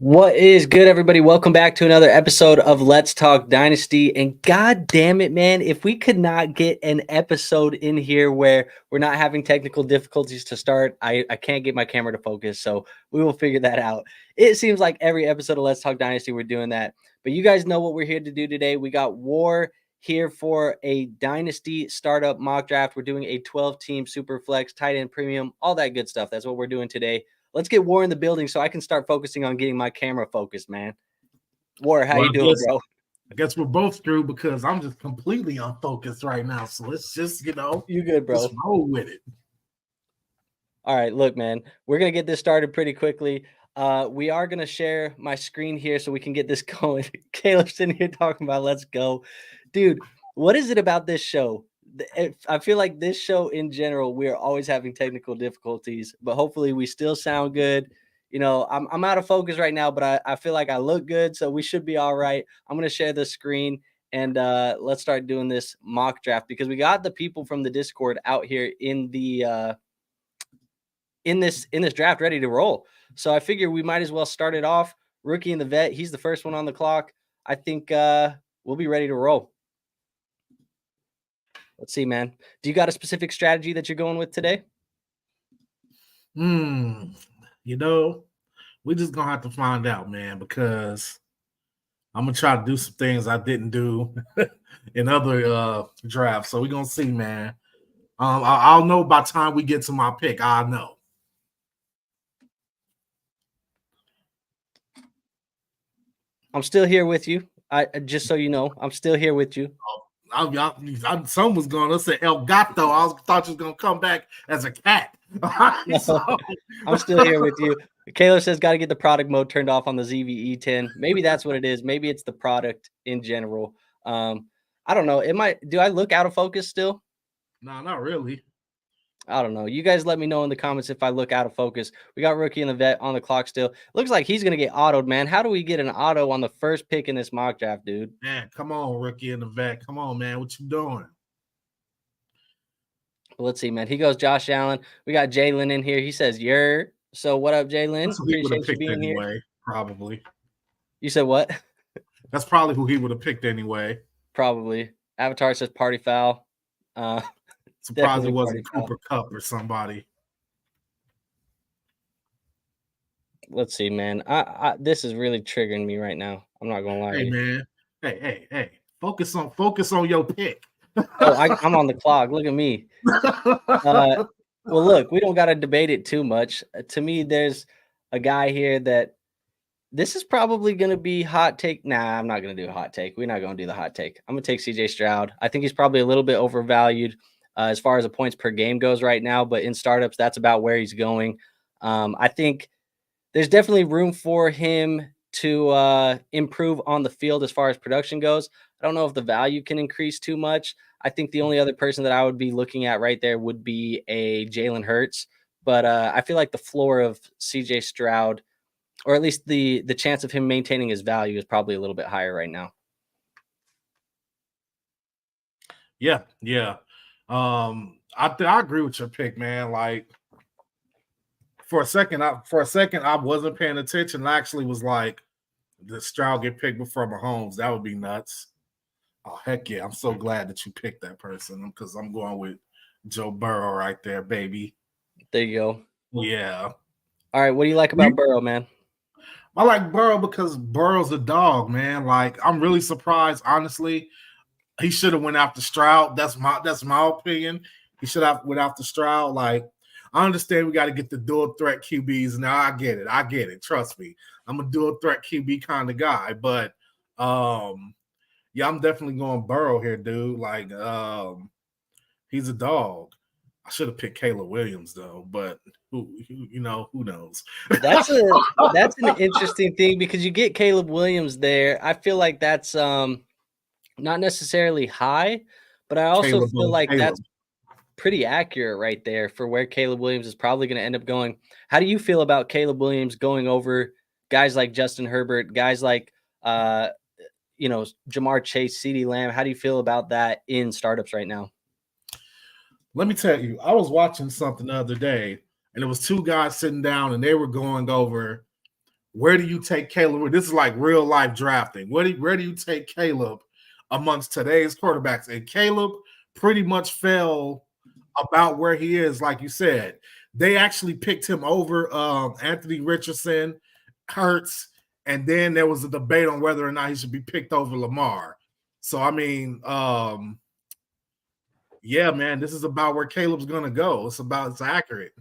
What is good, everybody? Welcome back to another episode of Let's Talk Dynasty. And god damn it, man, if we could not get an episode in here where we're not having technical difficulties to start, I can't get my camera to focus, so we will figure that out. It seems like every episode of Let's Talk Dynasty, we're doing that. But you guys know what we're here to do today. We got War here for a Dynasty startup mock draft. We're doing a 12-team Superflex, tight end premium, all that good stuff. That's what we're doing today. Let's get War in the building so I can start focusing on getting my camera focused, man. War, how you doing, bro? I guess we're both through because I'm just completely unfocused right now. So let's just, you good, bro. Just roll with it. All right, look, man, we're going to get this started pretty quickly. We are going to share my screen here so we can get this going. Caleb's sitting here talking about let's go. Dude, what is it about this show? I feel like this show in general, we are always having technical difficulties, but hopefully we still sound good. You know, I'm out of focus right now, but I feel like I look good, so we should be all right. I'm going to share the screen and let's start doing this mock draft because we got the people from the Discord out here in the in this draft ready to roll. So I figure we might as well start it off. Rookie and the vet, he's the first one on the clock. I think we'll be ready to roll. Let's see, man. Do you got a specific strategy that you're going with today? You know, we're just going to have to find out, man, because I'm going to try to do some things I didn't do in other drafts. So we're going to see, man. I'll know by the time we get to my pick. I'll know. I'm still here with you. I just so you know, I'm still here with you. Some was going to say El Gato. Thought you was going to come back as a cat. So. I'm still here with you. Caleb says got to get the product mode turned off on the ZVE 10. Maybe that's what it is. Maybe it's the product in general. I don't know. Do I look out of focus still? No, not really. I don't know. You guys let me know in the comments if I look out of focus. We got Rookie and the vet on the clock still. Looks like he's going to get autoed, man. How do we get an auto on the first pick in this mock draft, dude? Man, come on, Rookie and the vet. Come on, man. What you doing? Let's see, man. He goes Josh Allen. We got Zierlein in here. He says, "Yer." So what up, Zierlein? Appreciate you being anyway, here. Probably. You said what? That's probably who he would have picked anyway. Probably. Avatar says party foul. Surprised it wasn't Cooper Kupp or somebody. Let's see, man. This is really triggering me right now. I'm not gonna lie. Hey, man. Hey. Focus on your pick. I'm on the clock. Look at me. Well, look, we don't got to debate it too much. To me, there's a guy here that this is probably going to be hot take. Nah, I'm not going to do a hot take. We're not going to do the hot take. I'm going to take CJ Stroud. I think he's probably a little bit overvalued as far as the points per game goes right now, but in startups, that's about where he's going. I think there's definitely room for him to improve on the field as far as production goes. I don't know if the value can increase too much. I think the only other person that I would be looking at right there would be a Jalen Hurts. But I feel like the floor of CJ Stroud, or at least the chance of him maintaining his value, is probably a little bit higher right now. Yeah. I agree with your pick, man. Like for a second, I wasn't paying attention. I actually was like, the Stroud get picked before Mahomes. That would be nuts. Oh, heck yeah. I'm so glad that you picked that person because I'm going with Joe Burrow right there, baby. There you go. Yeah. All right. What do you like about Burrow, man? I like Burrow because Burrow's a dog, man. Like, I'm really surprised, honestly. He should have went after Stroud. That's my opinion. He should have went after Stroud. Like, I understand we got to get the dual threat QBs. Now, I get it. Trust me. I'm a dual threat QB kind of guy. But, yeah, I'm definitely going Burrow here, dude. Like, he's a dog. I should have picked Caleb Williams, though. But, who knows? That's an interesting thing because you get Caleb Williams there. I feel like that's not necessarily high, but I also feel like that's pretty accurate right there for where Caleb Williams is probably going to end up going. How do you feel about Caleb Williams going over guys like Justin Herbert, guys like Jamar Chase, CeeDee Lamb? How do you feel about that in startups right now? Let me tell you, I was watching something the other day, and it was two guys sitting down, and they were going over where do you take Caleb? This is like real life drafting. Where do you take Caleb amongst today's quarterbacks? And Caleb pretty much fell about where he is, like you said. They actually picked him over Anthony Richardson, Hurts, and then there was a debate on whether or not he should be picked over Lamar. So I mean, yeah, man, this is about where Caleb's gonna go. It's accurate.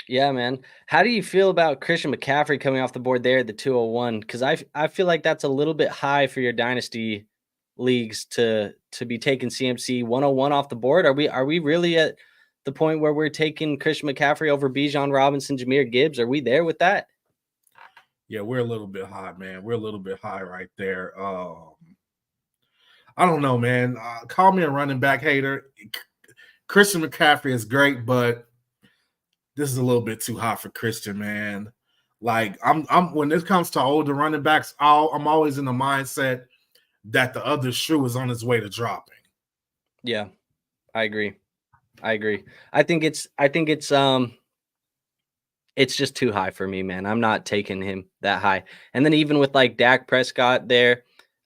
Yeah, man. How do you feel about Christian McCaffrey coming off the board there at the 201? Because I feel like that's a little bit high for your dynasty leagues to be taking CMC 101 off the board. Are we really at the point where we're taking Christian McCaffrey over Bijan Robinson, Jahmyr Gibbs? Are we there with that? Yeah, we're a little bit high, man. We're a little bit high right there. I don't know, man. Call me a running back hater. Christian McCaffrey is great, but this is a little bit too high for Christian, man. Like I'm when this comes to older running backs, I'm always in the mindset that the other shoe is on its way to dropping. Yeah, I agree. I think it's just too high for me, man. I'm not taking him that high. And then even with like Dak Prescott there,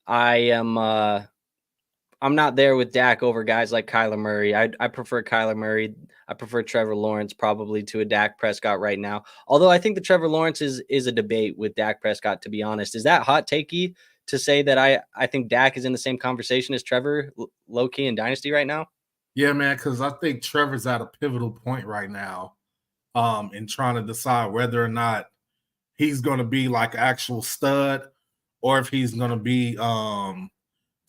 I'm not there with Dak over guys like Kyler Murray. I prefer Kyler Murray. I prefer Trevor Lawrence probably to a Dak Prescott right now. Although I think the Trevor Lawrence is a debate with Dak Prescott, to be honest. Is that hot takey to say that I think Dak is in the same conversation as Trevor low-key in Dynasty right now? Yeah, man, because I think Trevor's at a pivotal point right now in trying to decide whether or not he's going to be like an actual stud or if he's going to be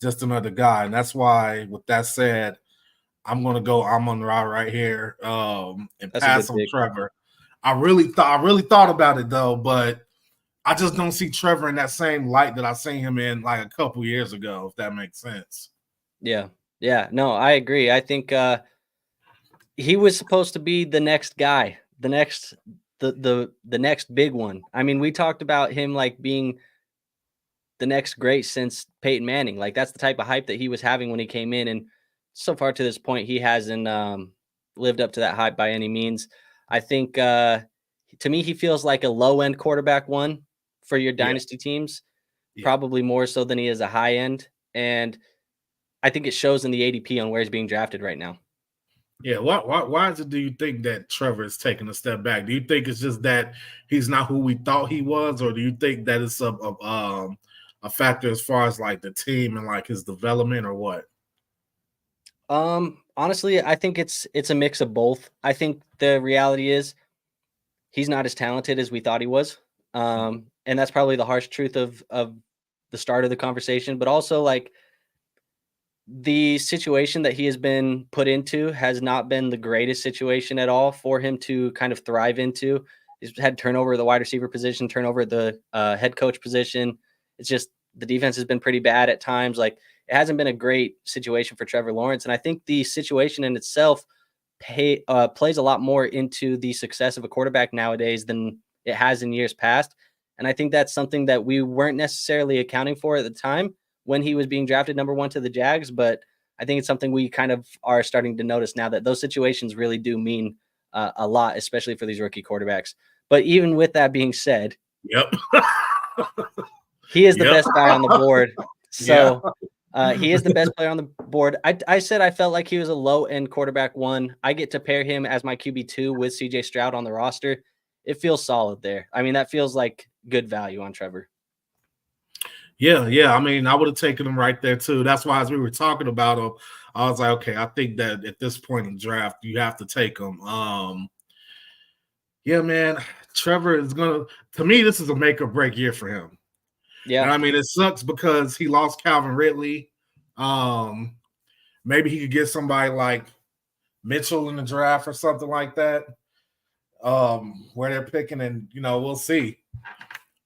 just another guy. And that's why, with that said, I'm on Ra right here and That's pass on Trevor. I really thought about it though, but I just don't see Trevor in that same light that I seen him in like a couple years ago, if that makes sense. Yeah. Yeah. No, I agree. I think he was supposed to be the next guy, the next big one. I mean, we talked about him like being the next great since Peyton Manning. Like that's the type of hype that he was having when he came in. And so far to this point, he hasn't lived up to that hype by any means. I think to me, he feels like a low end quarterback one for your dynasty teams, probably more so than he is a high end. And I think it shows in the ADP on where he's being drafted right now. Yeah, why do you think that Trevor is taking a step back? Do you think it's just that he's not who we thought he was, or do you think that it's a factor as far as like the team and like his development, or what? Honestly, I think it's a mix of both. I think the reality is he's not as talented as we thought he was. And that's probably the harsh truth of the start of the conversation, but also like the situation that he has been put into has not been the greatest situation at all for him to kind of thrive into. He's had turnover at the wide receiver position, turnover at the head coach position. It's just the defense has been pretty bad at times. Like it hasn't been a great situation for Trevor Lawrence. And I think the situation in itself plays a lot more into the success of a quarterback nowadays than it has in years past. And I think that's something that we weren't necessarily accounting for at the time when he was being drafted number 1 to the Jags. But I think it's something we kind of are starting to notice now, that those situations really do mean a lot, especially for these rookie quarterbacks. But even with that being said, he is the best guy on the board. So he is the best player on the board. I said I felt like he was a low-end quarterback 1. I get to pair him as my QB2 with CJ Stroud on the roster. It feels solid there. I mean, that feels like good value on Trevor. Yeah. I mean, I would have taken him right there too. That's why, as we were talking about him, I was like, okay, I think that at this point in the draft, you have to take him. Yeah, man, Trevor is to me, this is a make or break year for him. Yeah. And I mean, it sucks because he lost Calvin Ridley. Maybe he could get somebody like Mitchell in the draft or something like that, where they're picking, and we'll see.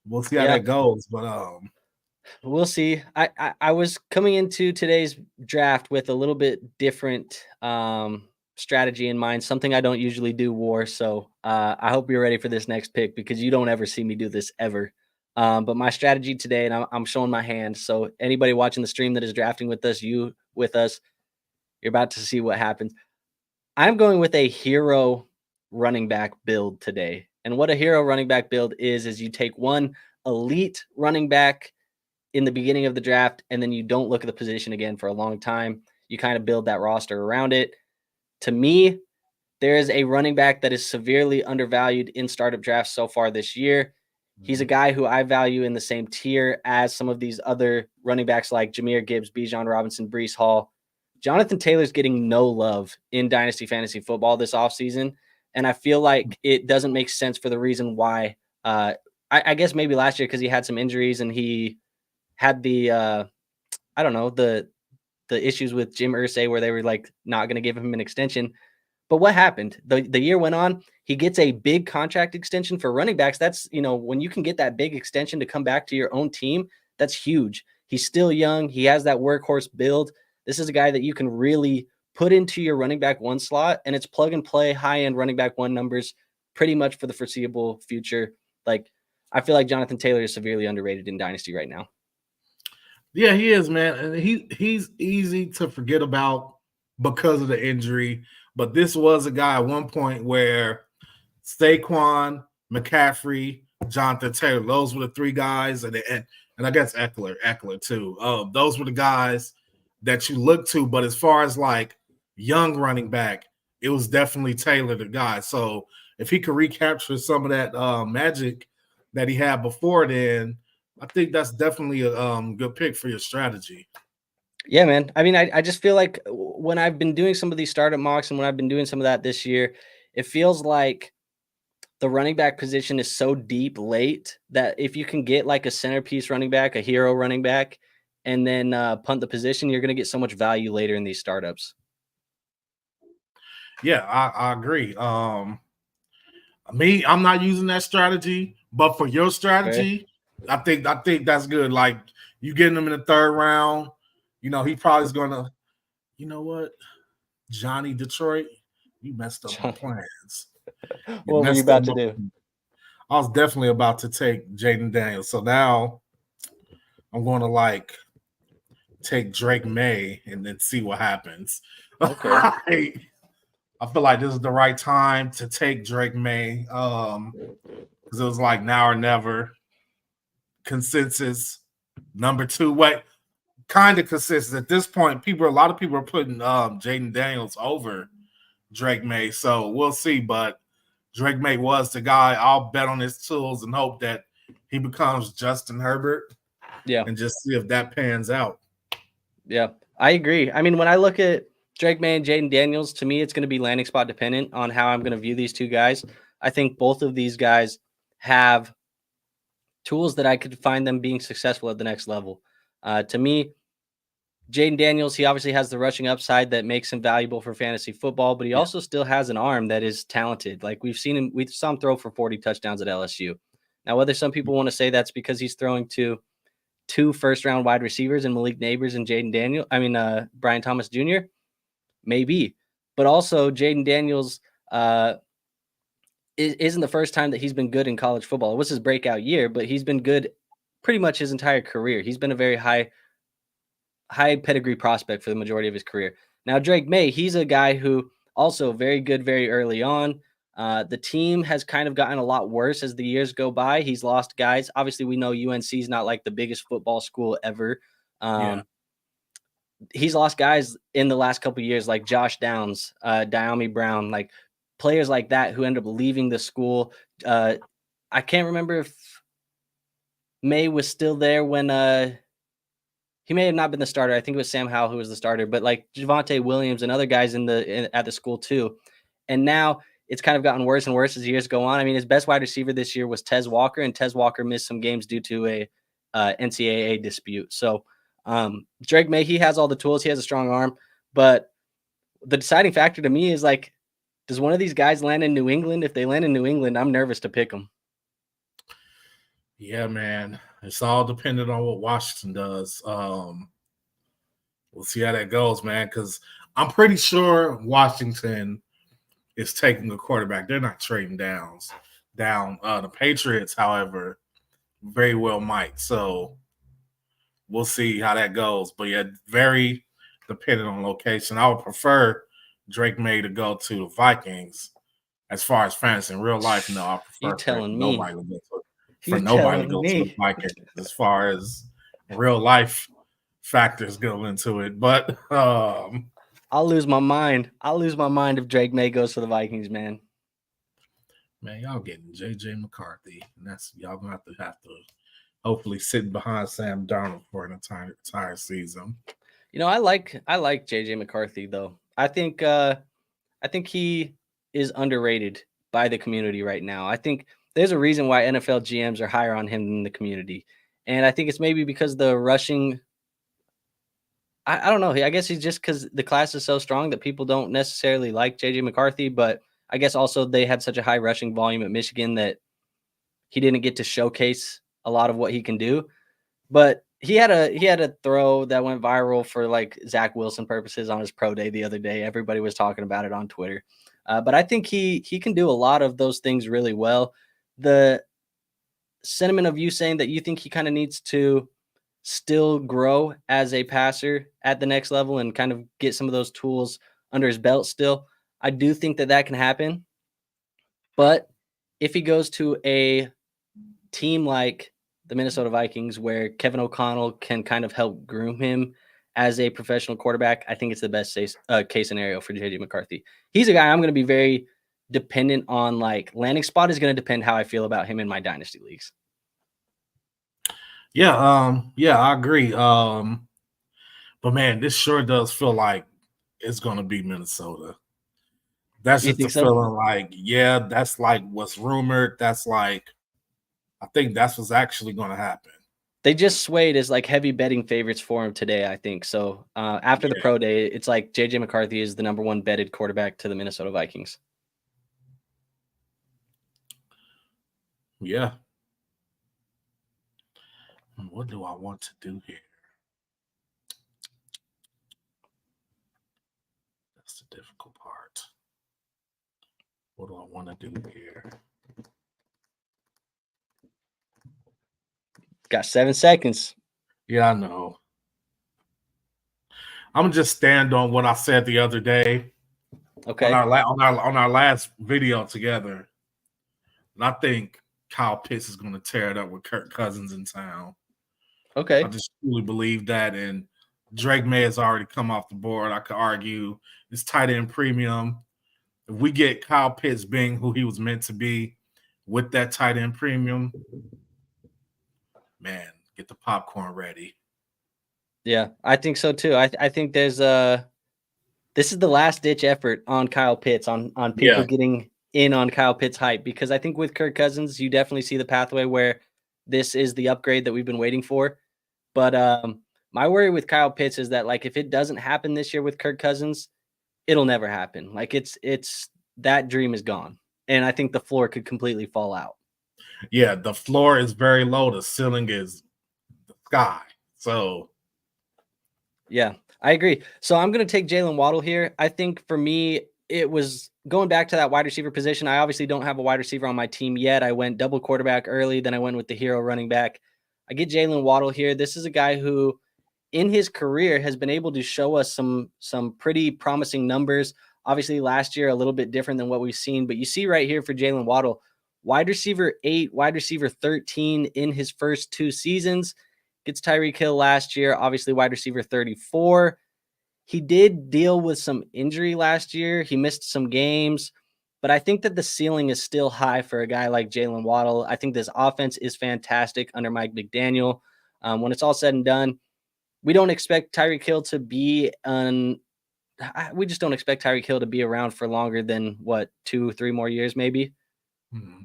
We'll see how that goes. But we'll see. I was coming into today's draft with a little bit different strategy in mind, something I don't usually do, War. So I hope you're ready for this next pick, because you don't ever see me do this ever. But my strategy today, and I'm showing my hand. So anybody watching the stream that is drafting with us, you're about to see what happens. I'm going with a hero running back build today. And what a hero running back build is you take one elite running back in the beginning of the draft, and then you don't look at the position again for a long time. You kind of build that roster around it. To me, there is a running back that is severely undervalued in startup drafts so far this year. He's a guy who I value in the same tier as some of these other running backs like Jahmyr Gibbs, Bijan Robinson, Breece Hall. Jonathan Taylor's getting no love in Dynasty Fantasy Football this offseason, and I feel like it doesn't make sense for the reason why. I guess maybe last year because he had some injuries and he had the I don't know, the issues with Jim Irsay where they were like not going to give him an extension. But what happened? The year went on. He gets a big contract extension for running backs. That's, when you can get that big extension to come back to your own team, that's huge. He's still young. He has that workhorse build. This is a guy that you can really put into your running back one slot, and it's plug and play high-end running back one numbers pretty much for the foreseeable future. Like, I feel like Jonathan Taylor is severely underrated in Dynasty right now. Yeah, he is, man. And he's easy to forget about because of the injury. But this was a guy at one point where Saquon, McCaffrey, Jonathan Taylor, those were the three guys, and I guess Eckler too. Those were the guys that you look to. But as far as like young running back, it was definitely Taylor the guy. So if he could recapture some of that magic that he had before then, I think that's definitely a good pick for your strategy. Yeah, man. I mean, I just feel like when I've been doing some of these startup mocks and when I've been doing some of that this year, it feels like the running back position is so deep late that if you can get like a centerpiece running back, a hero running back, and then punt the position, you're going to get so much value later in these startups. Yeah, I agree. I'm not using that strategy, but for your strategy, okay. I think that's good. Like you getting him in the third round, he probably is gonna, you know what, Johnny Detroit, you messed up my plans. What were you about to do? I was definitely about to take Jaden Daniels. So now I'm going to like take Drake May and then see what happens. Okay. I feel like this is the right time to take Drake May. Because it was like now or never. Consensus number 2. Wait, kind of consensus at this point. A lot of people are putting Jaden Daniels over Drake May. So we'll see. But Drake May was the guy. I'll bet on his tools and hope that he becomes Justin Herbert. Yeah. And just see if that pans out. Yeah, I agree. I mean, when I look at Drake May and Jaden Daniels, to me, it's going to be landing spot dependent on how I'm going to view these two guys. I think both of these guys have tools that I could find them being successful at the next level. To me, Jaden Daniels, he obviously has the rushing upside that makes him valuable for fantasy football, but he also still has an arm that is talented. Like we saw him throw for 40 touchdowns at LSU. Now, whether some people want to say that's because he's throwing to 2 first-round wide receivers in Malik Neighbors and Brian Thomas Jr., maybe. But also, Jaden Daniels isn't the first time that he's been good in college football. It was his breakout year, but he's been good pretty much his entire career. He's been a very high pedigree prospect for the majority of his career. Now, Drake May, he's a guy who also very good very early on. The team has kind of gotten a lot worse as the years go by. He's lost guys. Obviously, we know UNC is not like the biggest football school ever. He's lost guys in the last couple of years, like Josh Downs, Diami Brown, like players like that who end up leaving the school. I can't remember if May was still there when he may have not been the starter. I think it was Sam Howell who was the starter, but like Javonte Williams and other guys at the school too. And now it's kind of gotten worse and worse as years go on. I mean, his best wide receiver this year was Tez Walker, and Tez Walker missed some games due to a NCAA dispute. So Drake May, he has all the tools. He has a strong arm, but the deciding factor to me is like, does one of these guys land in New England? If they land in New England, I'm nervous to pick them. Yeah, man. It's all dependent on what Washington does. We'll see how that goes, man, because I'm pretty sure Washington is taking a quarterback. They're not trading down. The Patriots, however, very well might. So we'll see how that goes. But yeah, very dependent on location. I would prefer Drake May to go to the Vikings as far as fantasy. In real life, no, I You prefer telling nobody me? to go to You telling the me? Vikings as far as real life factors go into it. But I'll lose my mind. I'll lose my mind if Drake May goes to the Vikings, man. Man, y'all getting JJ McCarthy, and that's y'all gonna have to hopefully sit behind Sam Darnold for an entire season. You know, I like JJ McCarthy though. I think he is underrated by the community right now. I think there's a reason why NFL GMs are higher on him than the community. And I think it's maybe because the rushing I don't know. I guess he's just because the class is so strong that people don't necessarily like JJ McCarthy, but I guess also they had such a high rushing volume at Michigan that he didn't get to showcase a lot of what he can do. But he had a throw that went viral for like Zach Wilson purposes on his pro day the other day. Everybody was talking about it on Twitter. But I think he can do a lot of those things really well. The sentiment of you saying that you think he kind of needs to still grow as a passer at the next level and kind of get some of those tools under his belt still. I do think that can happen. But if he goes to a team like the Minnesota Vikings, where Kevin O'Connell can kind of help groom him as a professional quarterback, I think it's the best case scenario for JJ McCarthy. He's a guy I'm going to be very dependent on. Like landing spot is going to depend how I feel about him in my dynasty leagues. Yeah, I agree. But man, this sure does feel like it's gonna be Minnesota. That's You just the think so? feeling like, yeah, that's like what's rumored. That's like, I think that's what's actually gonna happen. They just swayed as like heavy betting favorites for him today, I think. So after the pro day, it's like JJ McCarthy is the number one betted quarterback to the Minnesota Vikings. Yeah. What do I want to do here? That's the difficult part. What do I want to do here? Got 7 seconds. Yeah, I know. I'm gonna just stand on what I said the other day. Okay. On our last video together, and I think Kyle Pitts is going to tear it up with Kirk Cousins in town. Okay. I just truly believe that, and Drake May has already come off the board. I could argue it's tight end premium. If we get Kyle Pitts being who he was meant to be with that tight end premium, man, get the popcorn ready. Yeah, I think so too. I think there's this is the last ditch effort on Kyle Pitts on people getting in on Kyle Pitts hype, because I think with Kirk Cousins, you definitely see the pathway where this is the upgrade that we've been waiting for. But my worry with Kyle Pitts is that like if it doesn't happen this year with Kirk Cousins, it'll never happen. Like it's that dream is gone. And I think the floor could completely fall out. Yeah, the floor is very low. The ceiling is the sky. So yeah, I agree. So I'm going to take Jalen Waddle here. I think for me, it was going back to that wide receiver position. I obviously don't have a wide receiver on my team yet. I went double quarterback early. Then I went with the hero running back. I get Jalen Waddle here. This is a guy who in his career has been able to show us some pretty promising numbers. Obviously last year, a little bit different than what we've seen, but you see right here for Jalen Waddle, wide receiver 8, wide receiver 13 in his first 2 seasons. Gets Tyreek Hill last year, obviously wide receiver 34. He did deal with some injury last year. He missed some games, but I think that the ceiling is still high for a guy like Jalen Waddle. I think this offense is fantastic under Mike McDaniel. When it's all said and done, we don't expect Tyreek Hill to be we just don't expect Tyreek Hill to be around for longer than 2-3 more years, maybe. Mm-hmm.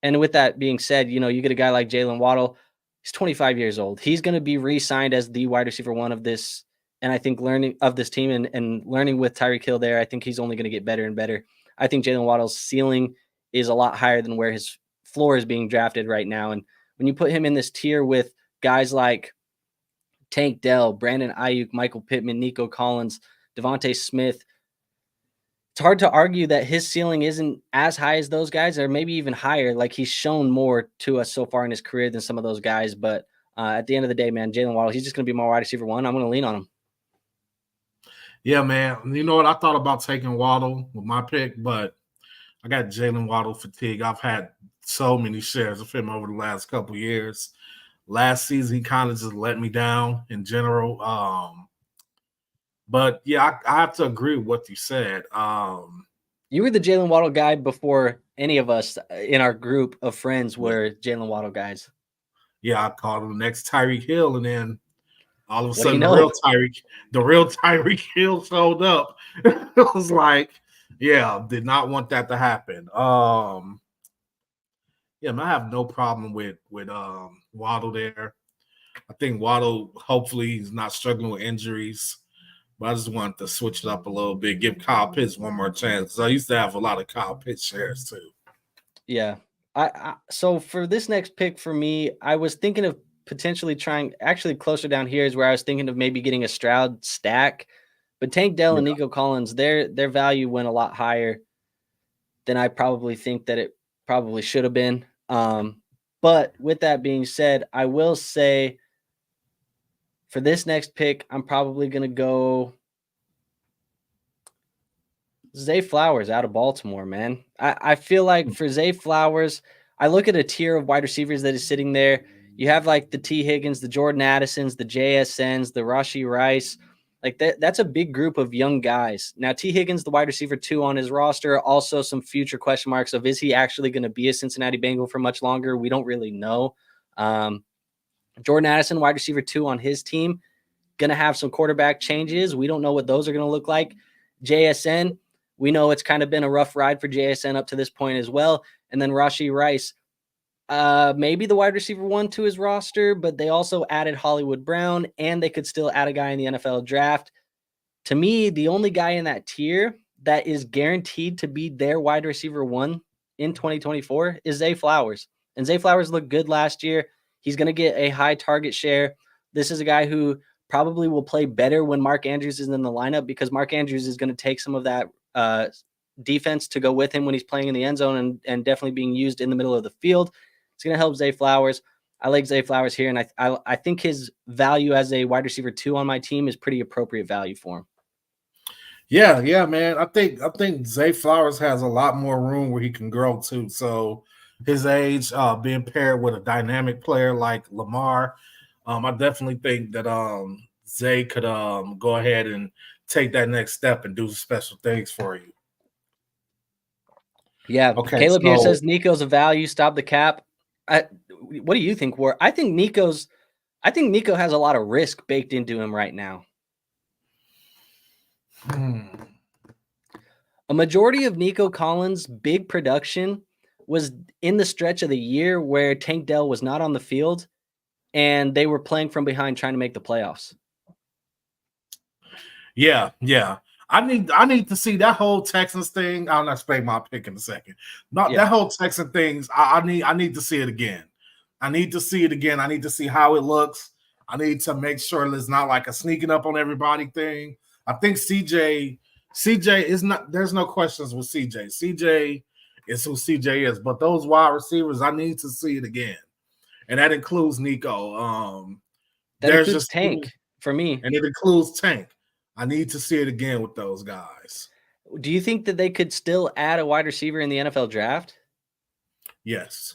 And with that being said, you get a guy like Jalen Waddle. He's 25 years old. He's going to be re-signed as the wide receiver 1 of this. And I think learning of this team and learning with Tyreek Hill there, I think he's only going to get better and better. I think Jalen Waddle's ceiling is a lot higher than where his floor is being drafted right now. And when you put him in this tier with guys like Tank Dell, Brandon Ayuk, Michael Pittman, Nico Collins, Devontae Smith, it's hard to argue that his ceiling isn't as high as those guys, or maybe even higher. Like he's shown more to us so far in his career than some of those guys. But at the end of the day, man, Jalen Waddle, he's just going to be my wide receiver 1. I'm going to lean on him. Yeah, man. You know what? I thought about taking Waddle with my pick, but I got Jalen Waddle fatigue. I've had so many shares of him over the last couple of years. Last season, he kind of just let me down in general. But yeah, I have to agree with what you said. You were the Jalen Waddle guy before any of us in our group of friends were Jalen Waddle guys. Yeah, I called him the next Tyreek Hill, and then all of a What do you sudden know? the real Tyreek Hill showed up. It was like, yeah, did not want that to happen. Yeah, man, I have no problem with Waddle there. I think Waddle, hopefully, he's not struggling with injuries. But I just wanted to switch it up a little bit, give Kyle Pitts one more chance. Because I used to have a lot of Kyle Pitts shares too. Yeah. So for this next pick for me, I was thinking of potentially trying, actually closer down here is where I was thinking of maybe getting a Stroud stack. But Tank Dell and Nico Collins, their value went a lot higher than I probably think that it probably should have been. But with that being said, I will say for this next pick, I'm probably going to go Zay Flowers out of Baltimore, man. I feel like for Zay Flowers, I look at a tier of wide receivers that is sitting there. You have like the T. Higgins, the Jordan Addisons, the JSNs, the Rashee Rice. Like that's a big group of young guys. Now, T. Higgins, the wide receiver 2 on his roster, also some future question marks of is he actually going to be a Cincinnati Bengal for much longer? We don't really know. Jordan Addison, wide receiver 2 on his team, going to have some quarterback changes. We don't know what those are going to look like. JSN, we know it's kind of been a rough ride for JSN up to this point as well. And then Rashee Rice, maybe the wide receiver 1 to his roster, but they also added Hollywood Brown, and they could still add a guy in the NFL draft. To me, the only guy in that tier that is guaranteed to be their wide receiver 1 in 2024 is Zay Flowers. And Zay Flowers looked good last year. He's going to get a high target share. This is a guy who probably will play better when Mark Andrews is in the lineup because Mark Andrews is going to take some of that defense to go with him when he's playing in the end zone and definitely being used in the middle of the field. It's going to help Zay Flowers. I like Zay Flowers here, and I think his value as a wide receiver 2 on my team is pretty appropriate value for him. Yeah, man. I think Zay Flowers has a lot more room where he can grow too. So his age, being paired with a dynamic player like Lamar, I definitely think that Zay could go ahead and take that next step and do special things for you. Yeah. Okay. Caleb here says Nico's a value. Stop the cap. What do you think, War? I think Nico has a lot of risk baked into him right now. A majority of Nico Collins' big production was in the stretch of the year where Tank Dell was not on the field and they were playing from behind trying to make the playoffs. Yeah. I need to see that whole Texans thing. I'll explain my pick in a second. That whole Texan things. I need to see it again. I need to see it again. I need to see how it looks. I need to make sure it's not like a sneaking up on everybody thing. I think CJ is not. There's no questions with CJ. CJ is who CJ is. But those wide receivers, I need to see it again, and that includes Nico. That includes Tank for me, and it includes Tank. I need to see it again with those guys. Do you think that they could still add a wide receiver in the NFL draft? Yes.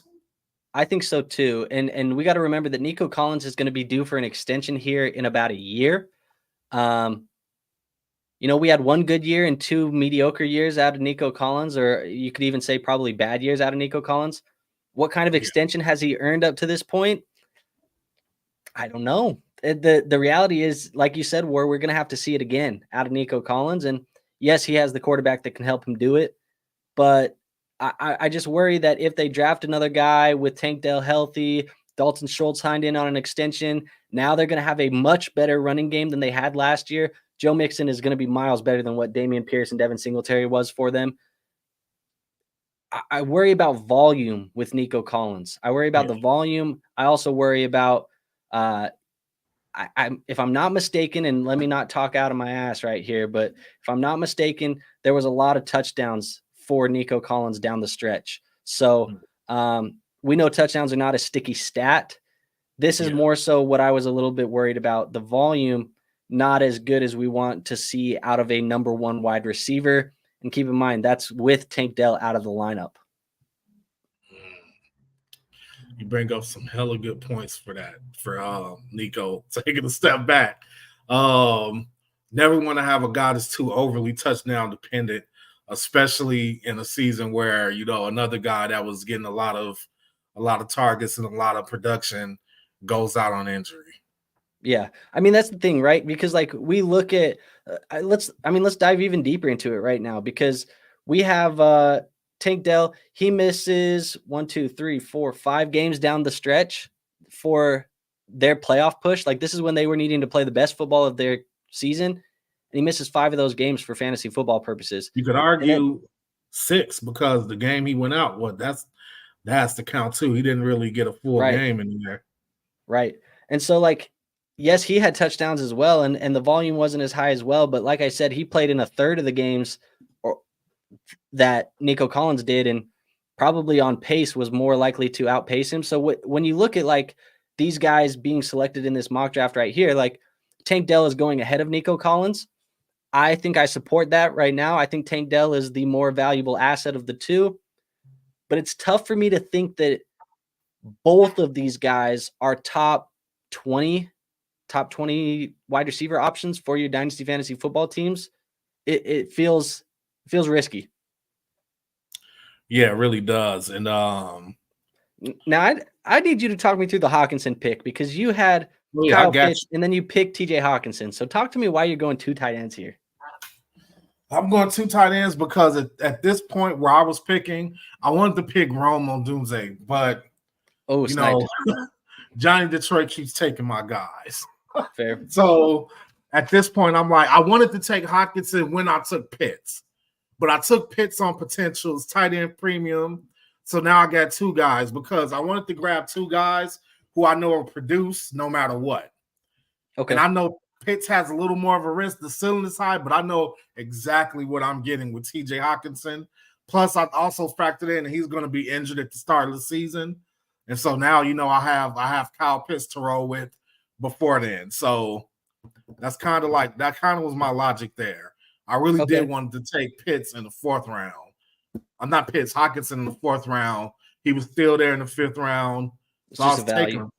I think so too. And we got to remember that Nico Collins is going to be due for an extension here in about a year. We had 1 good year and 2 mediocre years out of Nico Collins, or you could even say probably bad years out of Nico Collins. What kind of extension has he earned up to this point? I don't know. The reality is, like you said, we're going to have to see it again out of Nico Collins. And yes, he has the quarterback that can help him do it. But I just worry that if they draft another guy with Tank Dell healthy, Dalton Schultz signed in on an extension, now they're going to have a much better running game than they had last year. Joe Mixon is going to be miles better than what Dameon Pierce and Devin Singletary was for them. I worry about volume with Nico Collins. I worry about the volume. I also worry about if I'm not mistaken, and let me not talk out of my ass right here, but if I'm not mistaken, there was a lot of touchdowns for Nico Collins down the stretch. So we know touchdowns are not a sticky stat. This is more so what I was a little bit worried about. The volume, not as good as we want to see out of a number 1 wide receiver. And keep in mind, that's with Tank Dell out of the lineup. You bring up some hella good points for that, for Nico taking a step back. Never want to have a guy that's too overly touchdown dependent, especially in a season where, you know, another guy that was getting a lot of targets and a lot of production goes out on injury. Yeah. I mean, that's the thing, right? Because like we look at let's dive even deeper into it right now, because we have Tank Dell. He misses 5 games down the stretch for their playoff push. Like, this is when they were needing to play the best football of their season, and he misses 5 of those games for fantasy football purposes. You could argue 6 because the game he went out, that has to count too. He didn't really get a full game in there. Right. And so, like, yes, he had touchdowns as well, and the volume wasn't as high as well. But like I said, he played in a third of the games that Nico Collins did, and probably on pace was more likely to outpace him. So when you look at like these guys being selected in this mock draft right here, like Tank Dell is going ahead of Nico Collins. I think I support that right now. I think Tank Dell is the more valuable asset of the two, but it's tough for me to think that both of these guys are top 20 wide receiver options for your dynasty fantasy football teams. It feels risky. Yeah, it really does. And now I need you to talk me through the Hawkinson pick, because you had Kyle Pitts and then you picked TJ Hawkinson. So talk to me why you're going 2 tight ends here. I'm going 2 tight ends because at this point where I was picking, I wanted to pick Rome on Doomsday, but you know, Johnny Detroit keeps taking my guys. Fair. So at this point, I'm like, I wanted to take Hawkinson when I took Pitts, but I took Pitts on potentials, tight end premium. So now I got 2 guys because I wanted to grab 2 guys who I know will produce no matter what. Okay. And I know Pitts has a little more of a risk. The ceiling is high, but I know exactly what I'm getting with TJ Hawkinson. Plus, I also factored in that he's going to be injured at the start of the season. And so now, you know, I have Kyle Pitts to roll with before then. So that's kind of was my logic there. I really did want to take Pitts in the 4th round. I'm not Pitts, Hawkinson in the 4th round. He was still there in the 5th round. So I was taking him.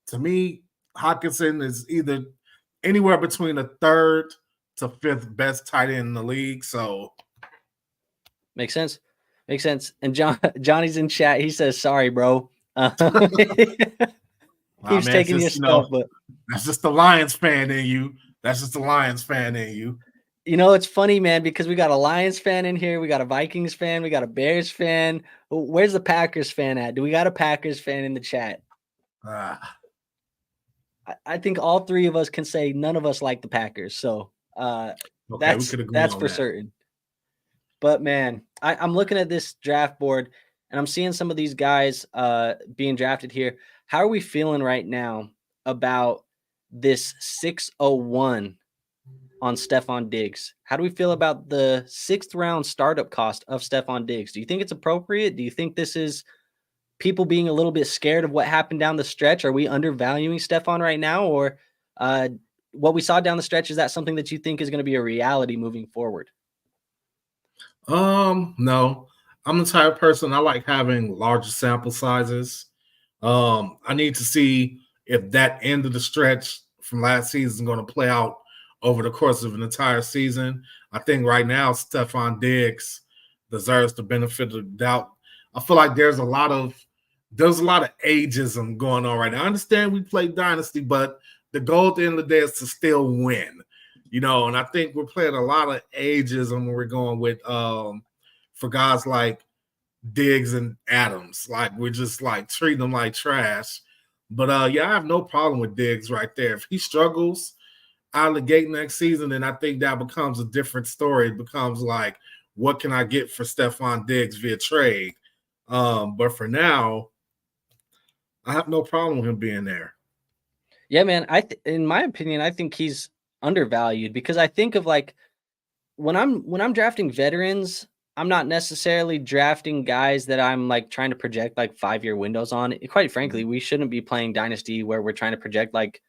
To me, Hawkinson is either anywhere between the 3rd to 5th best tight end in the league. So makes sense. And Johnny's in chat. He says, "Sorry, bro." Keeps taking your stuff, but that's just the Lions fan in you. You know, it's funny, man, because we got a Lions fan in here, we got a Vikings fan, we got a Bears fan. Where's the Packers fan at? Do we got a Packers fan in the chat? I think all 3 of us can say none of us like the Packers. So that's for certain. But man, I'm looking at this draft board and I'm seeing some of these guys being drafted here. How are we feeling right now about this 601 on Stephon Diggs? How do we feel about the 6th round startup cost of Stephon Diggs? Do you think it's appropriate? Do you think this is people being a little bit scared of what happened down the stretch? Are we undervaluing Stephon right now? Or what we saw down the stretch, is that something that you think is going to be a reality moving forward? No. I'm the type of person, I like having larger sample sizes. I need to see if that end of the stretch from last season is going to play out over the course of an entire season. I think right now Stephon Diggs deserves the benefit of the doubt. I feel like there's a lot of ageism going on right now. I understand we play Dynasty, but the goal at the end of the day is to still win. You know, and I think we're playing a lot of ageism when we're going with for guys like Diggs and Adams. Like, we're just like treating them like trash. But yeah, I have no problem with Diggs right there. If he struggles out of the gate next season, then I think that becomes a different story. It becomes like, what can I get for Stephon Diggs via trade? But for now, I have no problem with him being there. Yeah, man. In my opinion, I think he's undervalued, because I think of like when I'm drafting veterans, I'm not necessarily drafting guys that I'm like trying to project like 5-year windows on. Quite frankly, we shouldn't be playing Dynasty where we're trying to project like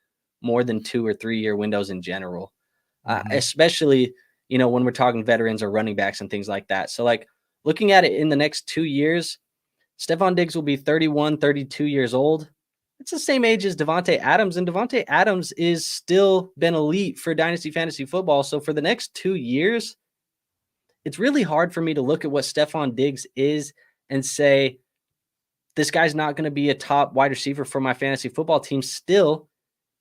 more than 2 or 3 year windows in general. Especially, when we're talking veterans or running backs and things like that. So like looking at it in the next 2 years, Stephon Diggs will be 31, 32 years old. It's the same age as Devontae Adams, and Devontae Adams is still been elite for Dynasty Fantasy Football. So for the next 2 years, it's really hard for me to look at what Stephon Diggs is and say, this guy's not going to be a top wide receiver for my fantasy football team still,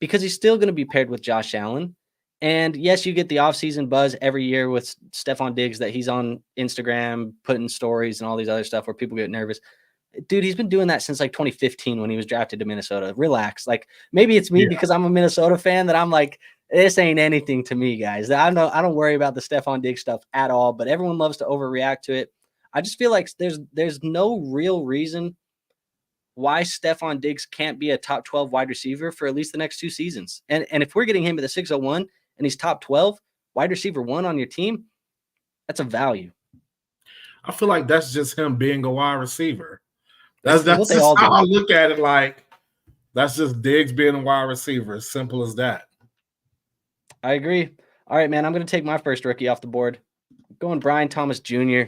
because he's still going to be paired with Josh Allen. And yes, you get the offseason buzz every year with Stephon Diggs that he's on Instagram putting stories and all these other stuff where people get nervous. Dude, he's been doing that since like 2015 when he was drafted to Minnesota. Relax. Like maybe it's me because I'm a Minnesota fan that I'm like, this ain't anything to me, guys. I don't worry about the Stephon Diggs stuff at all, but everyone loves to overreact to it. I just feel like there's no real reason why Stephon Diggs can't be a top 12 wide receiver for at least the next 2 seasons. And if we're getting him at the 601 and he's top 12, wide receiver 1 on your team, that's a value. I feel like that's just him being a wide receiver. That's just how I look at it. Like, that's just Diggs being a wide receiver. As simple as that. I agree. All right, man, I'm going to take my first rookie off the board. I'm going Brian Thomas Jr.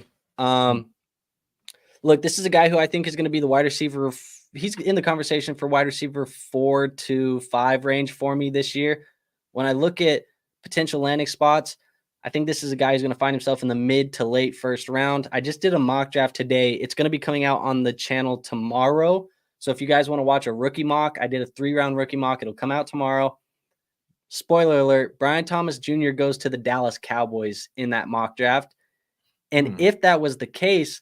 Look, this is a guy who I think is going to be the wide receiver. He's in the conversation for wide receiver 4 to 5 range for me this year. When I look at potential landing spots, I think this is a guy who's going to find himself in the mid to late first round. I just did a mock draft today. It's going to be coming out on the channel tomorrow. So if you guys want to watch a rookie mock, I did a 3-round rookie mock. It'll come out tomorrow. Spoiler alert, Brian Thomas Jr. goes to the Dallas Cowboys in that mock draft. And if that was the case,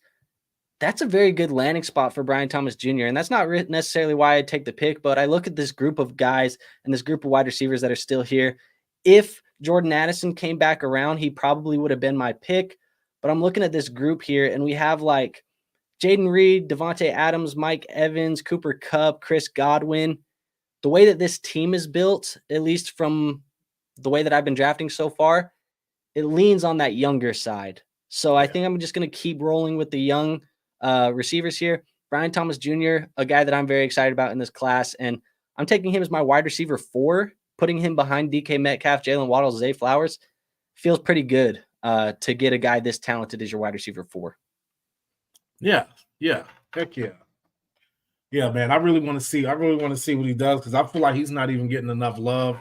that's a very good landing spot for Brian Thomas Jr. And that's not necessarily why I take the pick, but I look at this group of guys and this group of wide receivers that are still here. If Jordan Addison came back around, he probably would have been my pick. But I'm looking at this group here, and we have like Jaden Reed, Devontae Adams, Mike Evans, Cooper Kupp, Chris Godwin. The way that this team is built, at least from the way that I've been drafting so far, it leans on that younger side. So I think I'm just going to keep rolling with the young receivers here. Brian Thomas Jr., a guy that I'm very excited about in this class, and I'm taking him as my wide receiver 4, putting him behind DK Metcalf, Jalen Waddle, Zay Flowers. Feels pretty good to get a guy this talented as your wide receiver 4. Yeah. Heck yeah. Yeah, man. I really want to see what he does, because I feel like he's not even getting enough love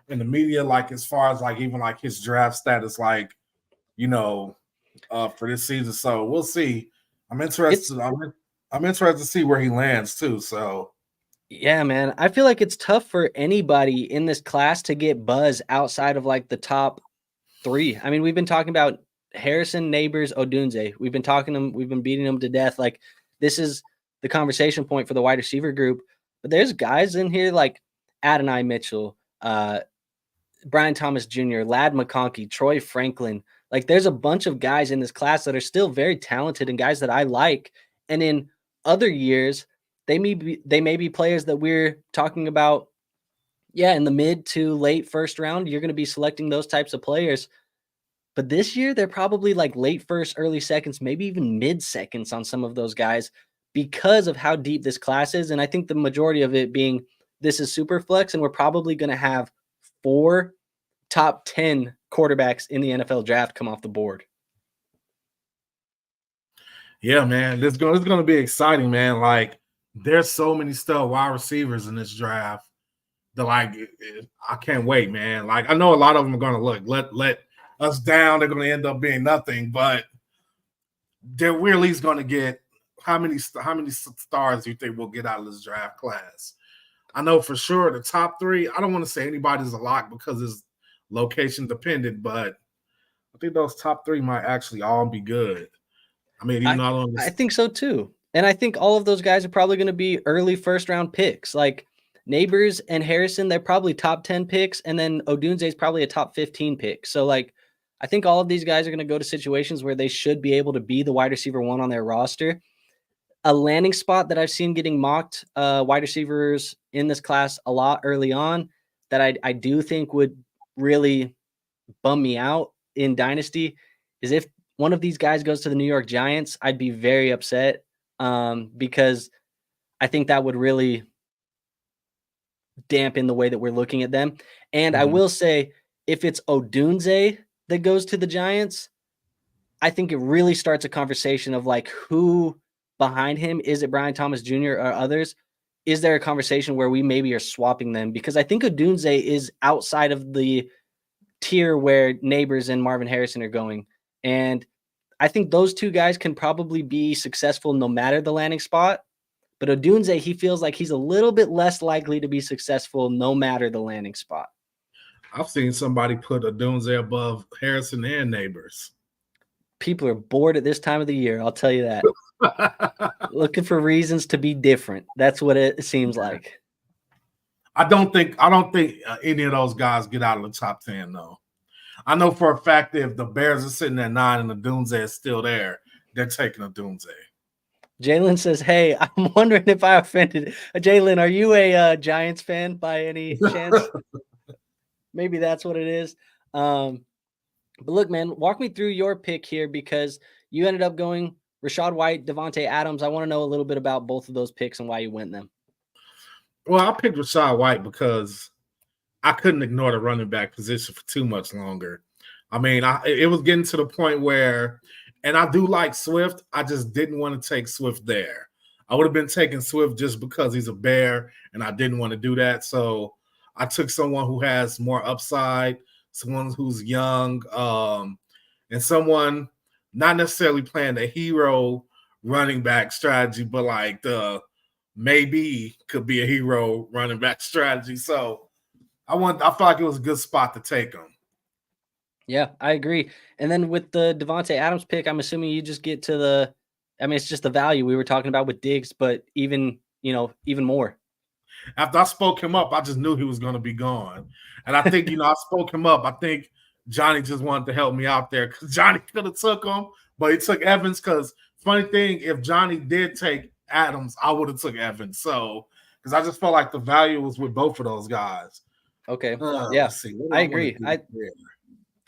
in the media, like as far as like even like his draft status, like, for this season. So we'll see. I'm interested. I'm interested to see where he lands too. So yeah, man, I feel like it's tough for anybody in this class to get buzz outside of like the top 3. I mean, we've been talking about Harrison, Neighbors, Odunze. We've been beating them to death. Like, this is the conversation point for the wide receiver group. But there's guys in here like Adonai Mitchell, Brian Thomas Jr., Ladd McConkey, Troy Franklin. Like, there's a bunch of guys in this class that are still very talented and guys that I like. And in other years, they may be players that we're talking about. Yeah, in the mid to late first round, you're going to be selecting those types of players. But this year, they're probably like late first, early seconds, maybe even mid seconds on some of those guys because of how deep this class is. And I think the majority of it being this is Superflex, and we're probably going to have 4 top 10 quarterbacks in the NFL draft come off the board. Yeah, man, it's going to be exciting, man. Like, there's so many stud wide receivers in this draft that, like, I can't wait, man. Like, I know a lot of them are going to let us down. They're going to end up being nothing, but we're at least going to get how many stars do you think we'll get out of this draft class? I know for sure the top 3. I don't want to say anybody's a lock because it's location dependent, but I think those top 3 might actually all be good. I mean, I think so too. And I think all of those guys are probably going to be early first round picks. Like Neighbors and Harrison, they're probably top 10 picks. And then Odunze is probably a top 15 pick. So like, I think all of these guys are going to go to situations where they should be able to be the wide receiver 1 on their roster. A landing spot that I've seen getting mocked wide receivers in this class a lot early on that I do think would really bum me out in Dynasty is if one of these guys goes to the New York Giants, I'd be very upset because I think that would really dampen the way that we're looking at them. And I will say, if it's Odunze that goes to the Giants, I think it really starts a conversation of like who behind him. Is it Brian Thomas Jr. or others? Is there a conversation where we maybe are swapping them? Because I think Odunze is outside of the tier where Neighbors and Marvin Harrison are going. And I think those two guys can probably be successful no matter the landing spot. But Odunze, he feels like he's a little bit less likely to be successful no matter the landing spot. I've seen somebody put Odunze above Harrison and Neighbors. People are bored at this time of the year, I'll tell you that. Looking for reasons to be different. That's what it seems like. I don't think any of those guys get out of the top 10 though. I know for a fact that if the Bears are sitting at 9 and Odunze is still there, they're taking Odunze. Jalen says, "Hey, I'm wondering if I offended Jalen. Are you a Giants fan by any chance? Maybe that's what it is." But look, man, walk me through your pick here because you ended up going Rachaad White, Devontae Adams. I want to know a little bit about both of those picks and why you went them. Well, I picked Rachaad White because I couldn't ignore the running back position for too much longer. I mean, it was getting to the point where, and I do like Swift, I just didn't want to take Swift there. I would have been taking Swift just because he's a Bear, and I didn't want to do that. So I took someone who has more upside, someone who's young, and someone not necessarily playing a hero running back strategy, but like the maybe could be a hero running back strategy. So I felt like it was a good spot to take him. Yeah, I agree. And then with the Devontae Adams pick, I'm assuming you just get to it's just the value we were talking about with Diggs, but even more. After I spoke him up, I just knew he was going to be gone. And I think, I spoke him up. I think Johnny just wanted to help me out there because Johnny could have took him, but he took Evans because funny thing, if Johnny did take Adams, I would have took Evans. So, because I just felt like the value was with both of those guys. Okay. Yeah, I agree.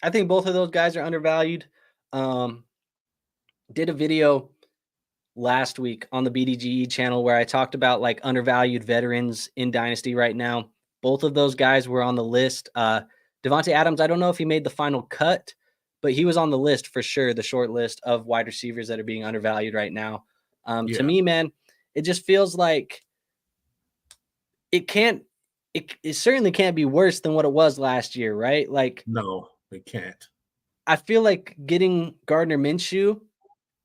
I think both of those guys are undervalued. Did a video last week on the BDGE channel where I talked about like undervalued veterans in Dynasty right now. Both of those guys were on the list. Devontae Adams, I don't know if he made the final cut, but he was on the list for sure, the short list of wide receivers that are being undervalued right now. To me, man, it just feels like it certainly can't be worse than what it was last year, right? Like, no, it can't. I feel like getting Gardner Minshew,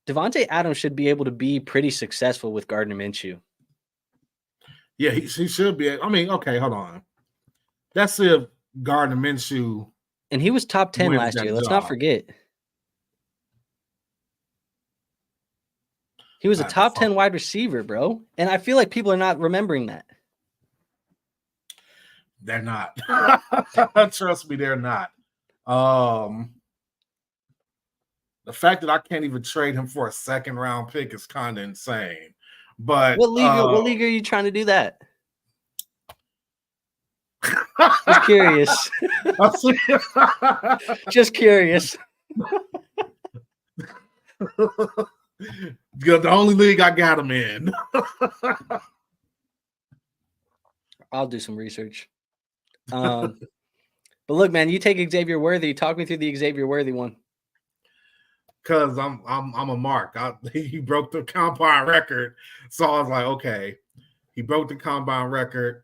Devontae Adams should be able to be pretty successful with Gardner Minshew. Yeah, he should be. I mean, okay, hold on. That's if Gardner Minshew. And he was top 10 last year. Let's not forget. He was a top 10 wide receiver, bro. And I feel like people are not remembering that. They're not. Trust me, they're not. The fact that I can't even trade him for a second round pick is kind of insane. But what league are you trying to do that? Just curious. Just curious. The only league I got him in. I'll do some research. But look, man, you take Xavier Worthy. Talk me through the Xavier Worthy one. Because I'm a mark. He broke the combine record, so I was like, okay, he broke the combine record.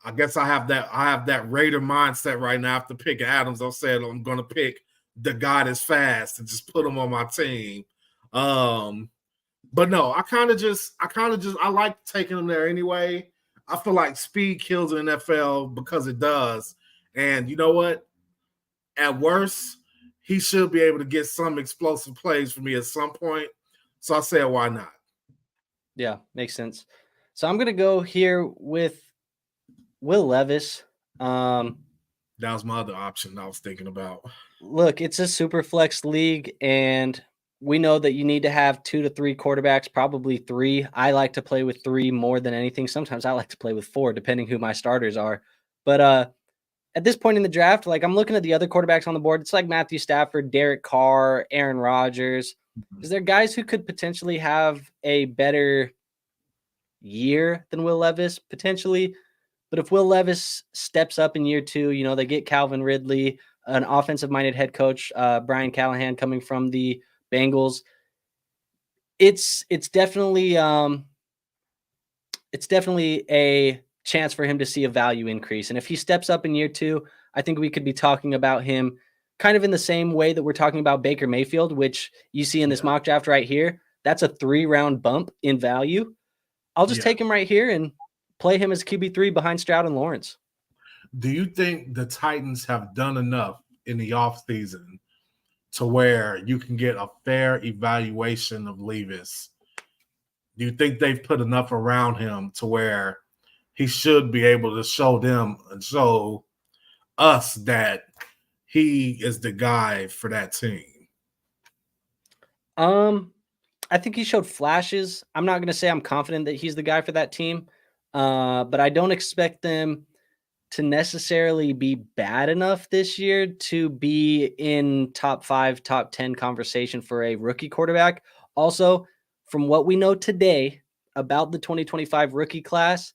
I guess I have that Raider mindset right now. After picking Adams, I said I'm going to pick the guy that's fast and just put him on my team. But no, I like taking him there anyway. I feel like speed kills in NFL because it does. And you know what? At worst, he should be able to get some explosive plays for me at some point. So I said, why not? Yeah, makes sense. So I'm going to go here with Will Levis. That was my other option I was thinking about. Look, it's a super flex league, and we know that you need to have 2 to 3 quarterbacks, probably 3. I like to play with 3 more than anything. Sometimes I like to play with 4, depending who my starters are. But at this point in the draft, like I'm looking at the other quarterbacks on the board. It's like Matthew Stafford, Derek Carr, Aaron Rodgers. Is there guys who could potentially have a better year than Will Levis? Potentially. But if Will Levis steps up in year 2, they get Calvin Ridley, an offensive-minded head coach, Brian Callahan, coming from the Bengals. It's definitely a chance for him to see a value increase. And if he steps up in year 2, I think we could be talking about him kind of in the same way that we're talking about Baker Mayfield, which you see in this mock draft right here. That's a 3-round bump in value. I'll just take him right here and play him as QB3 behind Stroud and Lawrence. Do you think the Titans have done enough in the offseason to where you can get a fair evaluation of Levis? Do you think they've put enough around him to where he should be able to show them and show us that he is the guy for that team? I think he showed flashes. I'm not going to say I'm confident that he's the guy for that team, but I don't expect them to necessarily be bad enough this year to be in top 5, top 10 conversation for a rookie quarterback. Also, from what we know today about the 2025 rookie class,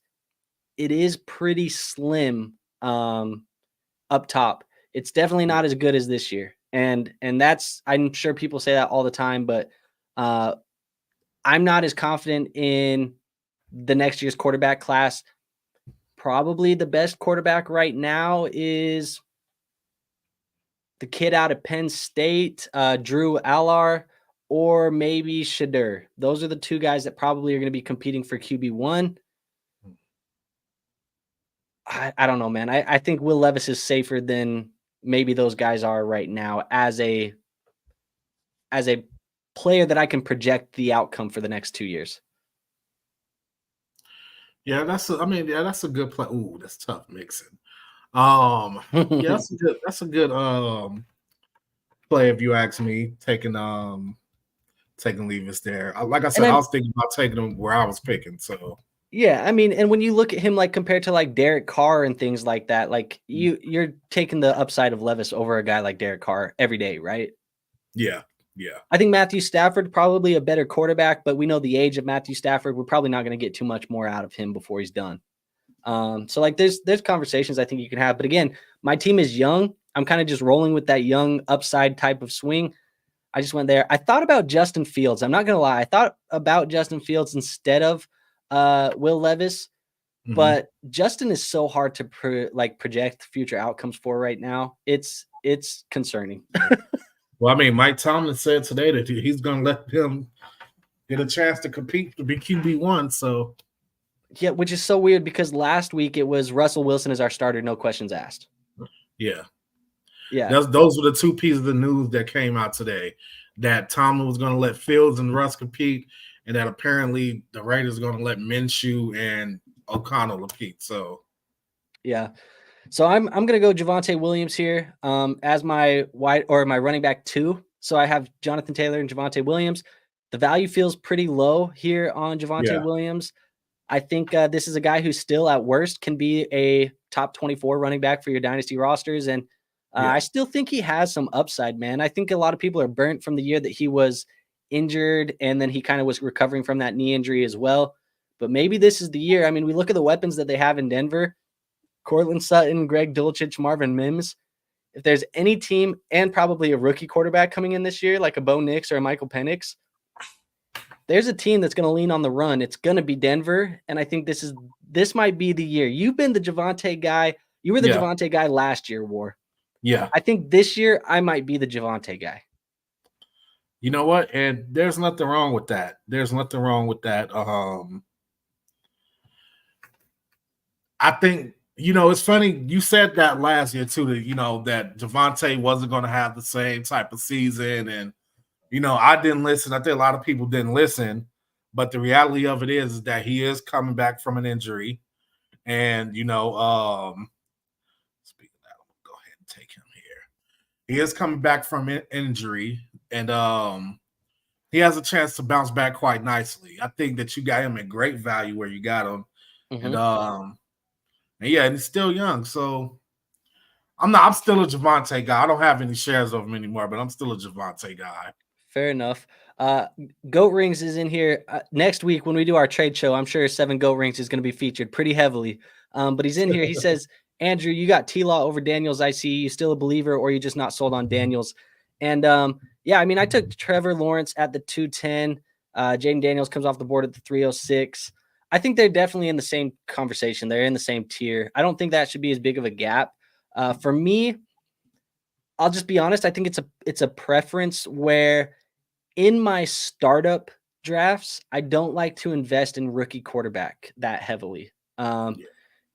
it is pretty slim up top. It's definitely not as good as this year. And that's, I'm sure people say that all the time, but I'm not as confident in the next year's quarterback class. Probably the best quarterback right now is the kid out of Penn State, Drew Allar, or maybe Shadur. Those are the 2 guys that probably are going to be competing for QB1. I don't know, man. I think Will Levis is safer than maybe those guys are right now as a player that I can project the outcome for the next 2 years. Yeah, that's a good play. Ooh, that's tough mixing. Yeah, that's a good play if you ask me. Taking Levis there. Like I said, I was thinking about taking him where I was picking. So yeah, I mean, and when you look at him like compared to like Derek Carr and things like that, like you're taking the upside of Levis over a guy like Derek Carr every day, right? Yeah. I think Matthew Stafford probably a better quarterback, but we know the age of Matthew Stafford. We're probably not going to get too much more out of him before he's done. So like there's conversations I think you can have, but again, my team is young. I'm kind of just rolling with that young upside type of swing. I just went there. I thought about Justin Fields. I'm not going to lie. I thought about Justin Fields instead of Will Levis, but Justin is so hard to project future outcomes for right now. It's concerning. Well, I mean, Mike Tomlin said today that he's going to let him get a chance to compete to be QB1. So, yeah, which is so weird because last week it was Russell Wilson as our starter, no questions asked. Yeah. Yeah. Those were the 2 pieces of the news that came out today, that Tomlin was going to let Fields and Russ compete, and that apparently the Raiders are going to let Minshew and O'Connell compete. So, yeah. So I'm going to go Javonte Williams here as my my running back 2. So I have Jonathan Taylor and Javonte Williams. The value feels pretty low here on Javonte Williams. I think this is a guy who still at worst can be a top 24 running back for your dynasty rosters. And I still think he has some upside, man. I think a lot of people are burnt from the year that he was injured and then he kind of was recovering from that knee injury as well. But maybe this is the year. I mean, we look at the weapons that they have in Denver. Cortland Sutton, Greg Dulcich, Marvin Mims. If there's any team and probably a rookie quarterback coming in this year, like a Bo Nix or a Michael Penix, there's a team that's going to lean on the run. It's going to be Denver, and I think this might be the year. You've been the Javonte guy. You were the Javonte guy last year, War. Yeah. I think this year I might be the Javonte guy. You know what? And there's nothing wrong with that. There's nothing wrong with that. I think, it's funny. You said that last year too, that, that Javonte wasn't going to have the same type of season. And, I didn't listen. I think a lot of people didn't listen. But the reality of it is that he is coming back from an injury. And, speaking of that, I'm going to go ahead and take him here. He is coming back from an injury. And he has a chance to bounce back quite nicely. I think that you got him at great value where you got him. And he's still young. So I'm still a Javonte guy. I don't have any shares of him anymore, but I'm still a Javonte guy. Fair enough. Goat Rings is in here next week when we do our trade show. I'm sure 7 Goat Rings is going to be featured pretty heavily. But he's in here. He says, Andrew, you got T-Law over Daniels. I see you still a believer, or you just not sold on Daniels. And yeah, I mean, I took Trevor Lawrence at the 210. Jaden Daniels comes off the board at the 306. I think they're definitely in the same conversation. They're in the same tier. I don't think that should be as big of a gap. For me, I'll just be honest. I think it's a preference where in my startup drafts, I don't like to invest in rookie quarterback that heavily.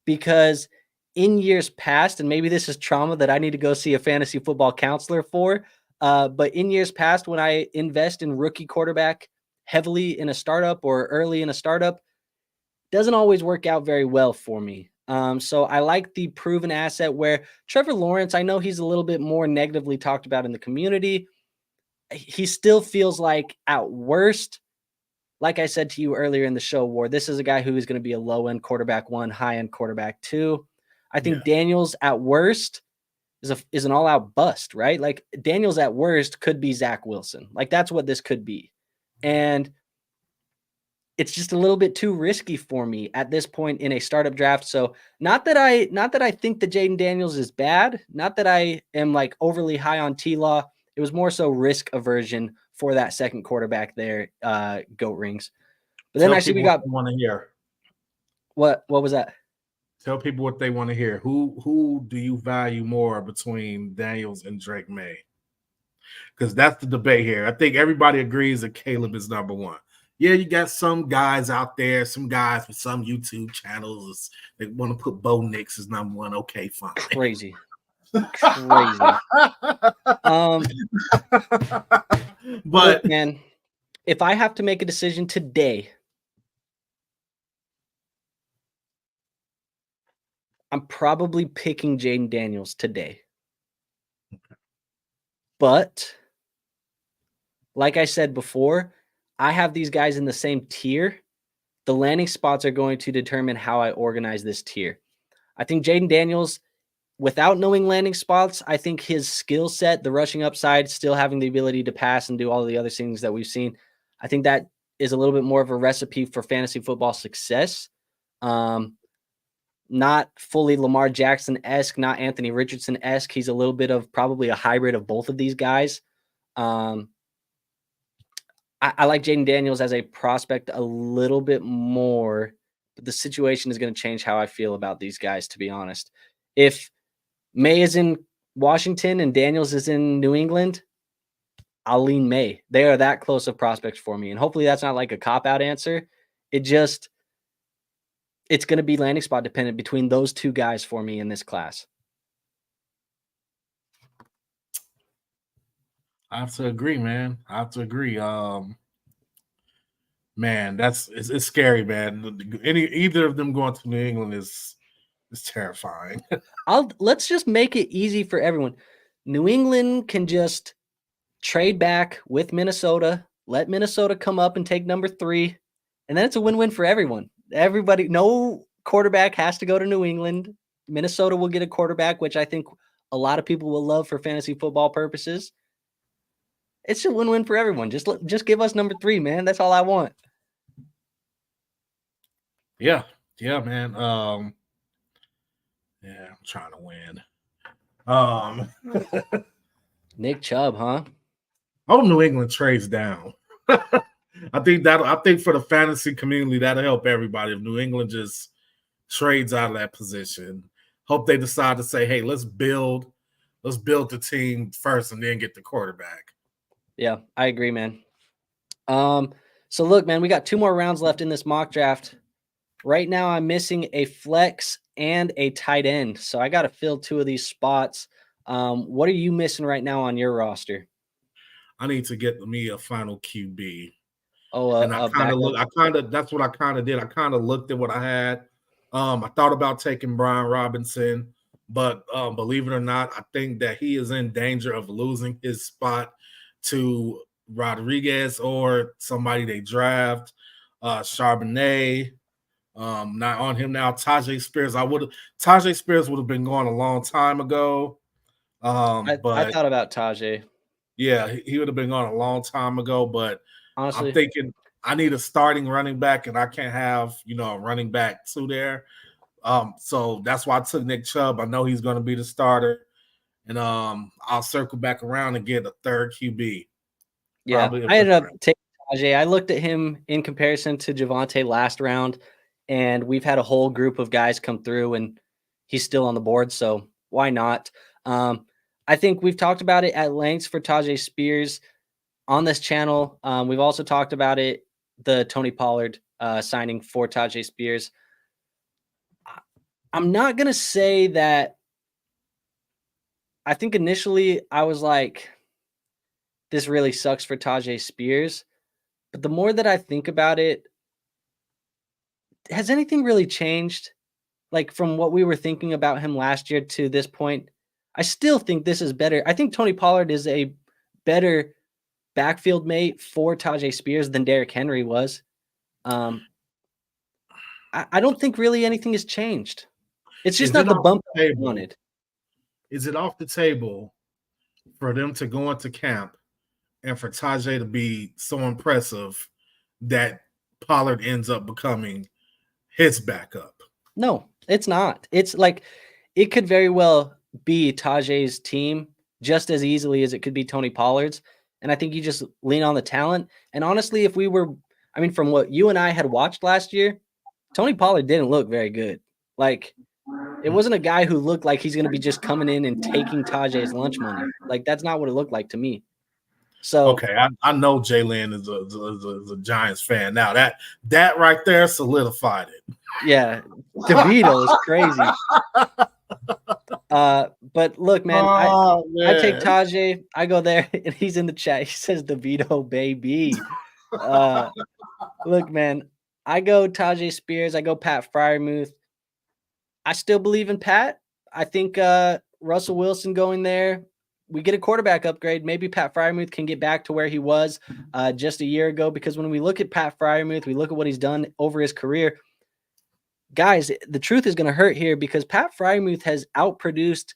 Because in years past, and maybe this is trauma that I need to go see a fantasy football counselor for, but in years past, when I invest in rookie quarterback heavily in a startup or early in a startup, doesn't always work out very well for me. So I like the proven asset where Trevor Lawrence, I know he's a little bit more negatively talked about in the community. He still feels like at worst, like I said to you earlier in the show, War, this is a guy who is going to be a low-end quarterback 1, high-end quarterback 2. I think Daniels at worst is an all-out bust, right? Like Daniels at worst could be Zach Wilson. Like that's what this could be. And it's just a little bit too risky for me at this point in a startup draft. So not that I think that Jaden Daniels is bad, not that I am like overly high on T-Law. It was more so risk aversion for that second quarterback there, Goat Rings. But then I see we got want to hear. What was that? Tell people what they want to hear. Who do you value more between Daniels and Drake May? Because that's the debate here. I think everybody agrees that Caleb is number one. Yeah, you got some guys out there, some guys with some YouTube channels that want to put Bo Nix as number one. Okay, fine. Crazy. But look, man, if I have to make a decision today, I'm probably picking Jaden Daniels today. But like I said before, I have these guys in the same tier. The landing spots are going to determine how I organize this tier. I think Jaden Daniels, without knowing landing spots, I think his skill set, the rushing upside, still having the ability to pass and do all the other things that we've seen, I think that is a little bit more of a recipe for fantasy football success. Not fully Lamar Jackson-esque, not Anthony Richardson-esque. He's a little bit of probably a hybrid of both of these guys. I like Jaden Daniels as a prospect a little bit more, but the situation is going to change how I feel about these guys, to be honest. If May is in Washington and Daniels is in New England, I'll lean May. They are that close of prospects for me. And hopefully that's not like a cop-out answer. It's going to be landing spot dependent between those two guys for me in this class. I have to agree, man. I have to agree. Man, it's scary, man. Either of them going to New England is terrifying. Let's just make it easy for everyone. New England can just trade back with Minnesota, let Minnesota come up and take number 3, and then it's a win-win for everyone. Everybody, no quarterback has to go to New England. Minnesota will get a quarterback, which I think a lot of people will love for fantasy football purposes. It's a win-win for everyone. Just give us number 3, man. That's all I want. Yeah, man. Yeah, I'm trying to win. Nick Chubb, huh? I hope New England trades down. I think for the fantasy community, that'll help everybody if New England just trades out of that position. Hope they decide to say, hey, let's build the team first and then get the quarterback. Yeah, I agree, man. So look, man, we got 2 more rounds left in this mock draft. Right now, I'm missing a flex and a tight end. So I got to fill 2 of these spots. What are you missing right now on your roster? I need to get me a final QB. Oh, and that's what I kind of did. I kind of looked at what I had. I thought about taking Brian Robinson, but believe it or not, I think that he is in danger of losing his spot to Rodriguez or somebody they draft. Charbonnet, not on him now. Tajay Spears, Tajay Spears would have been gone a long time ago. But I thought about Tajay. Yeah, he would have been gone a long time ago, but honestly, I'm thinking I need a starting running back, and I can't have a running back 2 there. So that's why I took Nick Chubb. I know he's going to be the starter, and I'll circle back around and get a third QB. Yeah, I ended up taking Tajay. I looked at him in comparison to Javonte last round, and we've had a whole group of guys come through, and he's still on the board, so why not? I think we've talked about it at length for Tajay Spears on this channel. We've also talked about it, the Tony Pollard signing for Tajay Spears. I'm not going to say that. I think initially I was like, this really sucks for Tajay Spears. But the more that I think about it, has anything really changed? Like from what we were thinking about him last year to this point, I still think this is better. I think Tony Pollard is a better backfield mate for Tajay Spears than Derrick Henry was. I don't think really anything has changed. It's just not the bump I wanted. Is it off the table for them to go into camp and for Tajay to be so impressive that Pollard ends up becoming his backup? No, it's not. It's like it could very well be Tajay's team just as easily as it could be Tony Pollard's. And I think you just lean on the talent. And honestly, if we were, I mean, from what you and I had watched last year, Tony Pollard didn't look very good. Like, it wasn't a guy who looked like he's going to be just coming in and taking Tajay's lunch money. Like, that's not what it looked like to me. So okay, I know Zierlein is a Giants fan. Now that right there solidified it. Yeah, DeVito is crazy. But look, man, I take Tajay. I go there, and he's in the chat. He says DeVito, baby. Look, man, I go Tajay Spears. I go Pat Freiermuth. I still believe in Pat. I think Russell Wilson going there. We get a quarterback upgrade. Maybe Pat Freiermuth can get back to where he was just a year ago. Because when we look at Pat Freiermuth, we look at what he's done over his career. Guys, the truth is going to hurt here because Pat Freiermuth has outproduced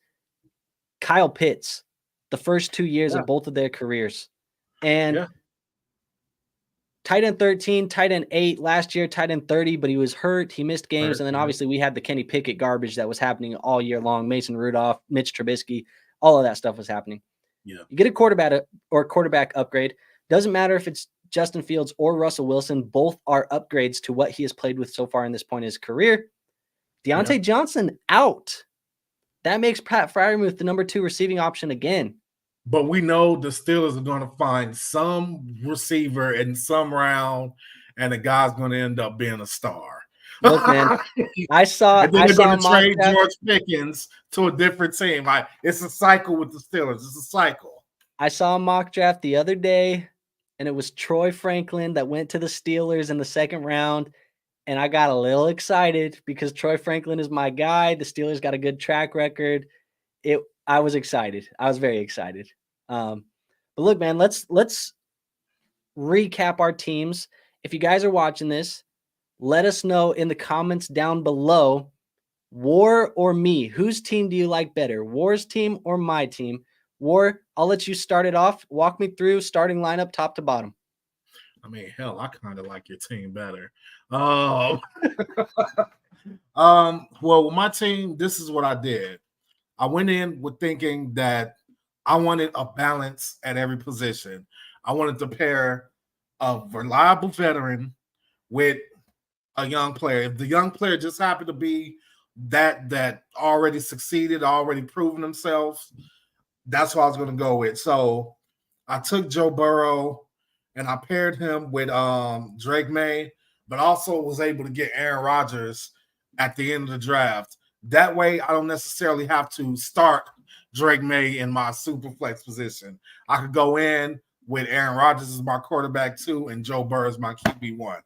Kyle Pitts the first 2 years of both of their careers. And tight end 13, tight end 8 last year, tight end 30, but he was hurt. He missed games. And then obviously we had the Kenny Pickett garbage that was happening all year long. Mason Rudolph, Mitch Trubisky, all of that stuff was happening. Yeah. You get a quarterback upgrade. Doesn't matter if it's Justin Fields or Russell Wilson. Both are upgrades to what he has played with so far in this point in his career. Deontay Johnson out. That makes Pat Freiermuth the number 2 receiving option again. But we know the Steelers are going to find some receiver in some round, and the guy's going to end up being a star. Look, man, I saw going to trade George Pickens to a different team. Like, it's a cycle with the Steelers. It's a cycle. I saw a mock draft the other day, and it was Troy Franklin that went to the Steelers in the second round. And I got a little excited because Troy Franklin is my guy. The Steelers got a good track record. I was excited. I was very excited. But look, man, let's recap our teams. If you guys are watching this, let us know in the comments down below, War or me. Whose team do you like better, War's team or my team? War, I'll let you start it off. Walk me through starting lineup top to bottom. I mean, hell, I kind of like your team better. Well, with my team, this is what I did. I went in with thinking that I wanted a balance at every position. I wanted to pair a reliable veteran with a young player. If the young player just happened to be that already succeeded, already proven themselves, that's what I was going to go with. So I took Joe Burrow and I paired him with Drake May, but also was able to get Aaron Rodgers at the end of the draft. That way, I don't necessarily have to start Drake May in my Superflex position. I could go in with Aaron Rodgers as my quarterback 2 and Joe Burrow as my QB1.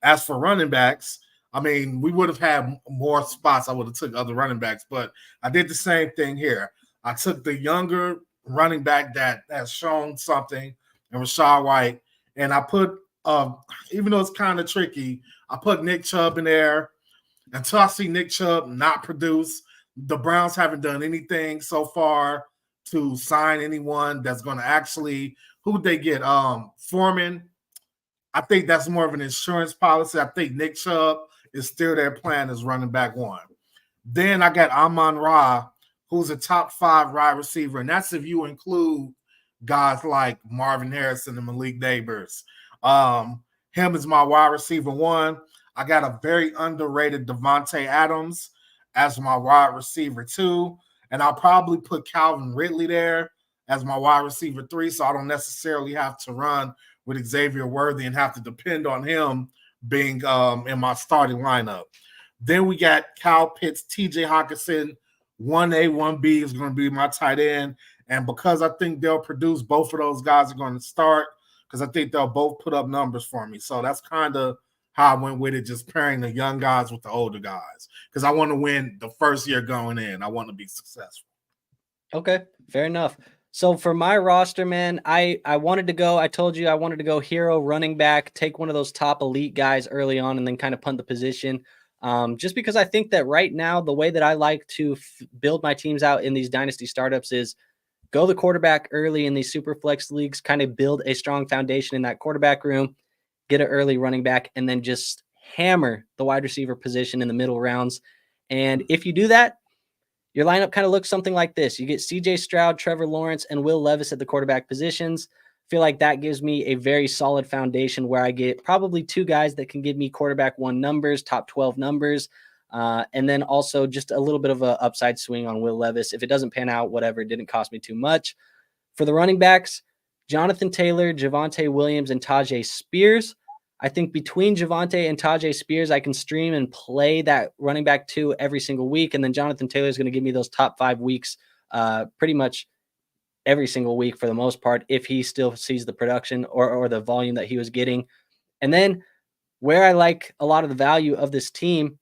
As for running backs, I mean, we would have had more spots. I would have took other running backs, but I did the same thing here. I took the younger running back that has shown something, and Rachaad White, and I put, even though it's kind of tricky, I put Nick Chubb in there until I see Nick Chubb not produce. The Browns haven't done anything so far to sign anyone that's going to actually – who would they get? Foreman. I think that's more of an insurance policy. I think Nick Chubb is still their plan as running back 1. Then I got Amon-Ra, who's a top 5 wide receiver, and that's if you include guys like Marvin Harrison and Malik Neighbors. Him is my wide receiver 1. I got a very underrated Devontae Adams as my wide receiver 2, and I'll probably put Calvin Ridley there as my wide receiver 3, so I don't necessarily have to run with Xavier Worthy and have to depend on him being in my starting lineup. Then we got Kyle Pitts, TJ Hawkinson, 1A, 1B is going to be my tight end. And because I think they'll produce, both of those guys are going to start because I think they'll both put up numbers for me. So that's kind of how I went with it, just pairing the young guys with the older guys because I want to win the first year going in. I want to be successful. Okay, fair enough. So for my roster, man, I wanted to go, I told you I wanted to go hero running back, take one of those top elite guys early on and then kind of punt the position. Just because I think that right now, the way that I like to build my teams out in these dynasty startups is go the quarterback early in these super flex leagues, kind of build a strong foundation in that quarterback room, get an early running back, and then just hammer the wide receiver position in the middle rounds. And if you do that, your lineup kind of looks something like this. You get CJ Stroud, Trevor Lawrence, and Will Levis at the quarterback positions. Feel like that gives me a very solid foundation where I get probably 2 guys that can give me quarterback 1 numbers, top 12 numbers, and then also just a little bit of an upside swing on Will Levis. If it doesn't pan out, whatever, it didn't cost me too much. For the running backs, Jonathan Taylor, Javonte Williams, and Tajay Spears. I think between Javonte and Tajay Spears, I can stream and play that running back 2 every single week. And then Jonathan Taylor is going to give me those top 5 weeks pretty much every single week for the most part, if he still sees the production or the volume that he was getting. And then where I like a lot of the value of this team,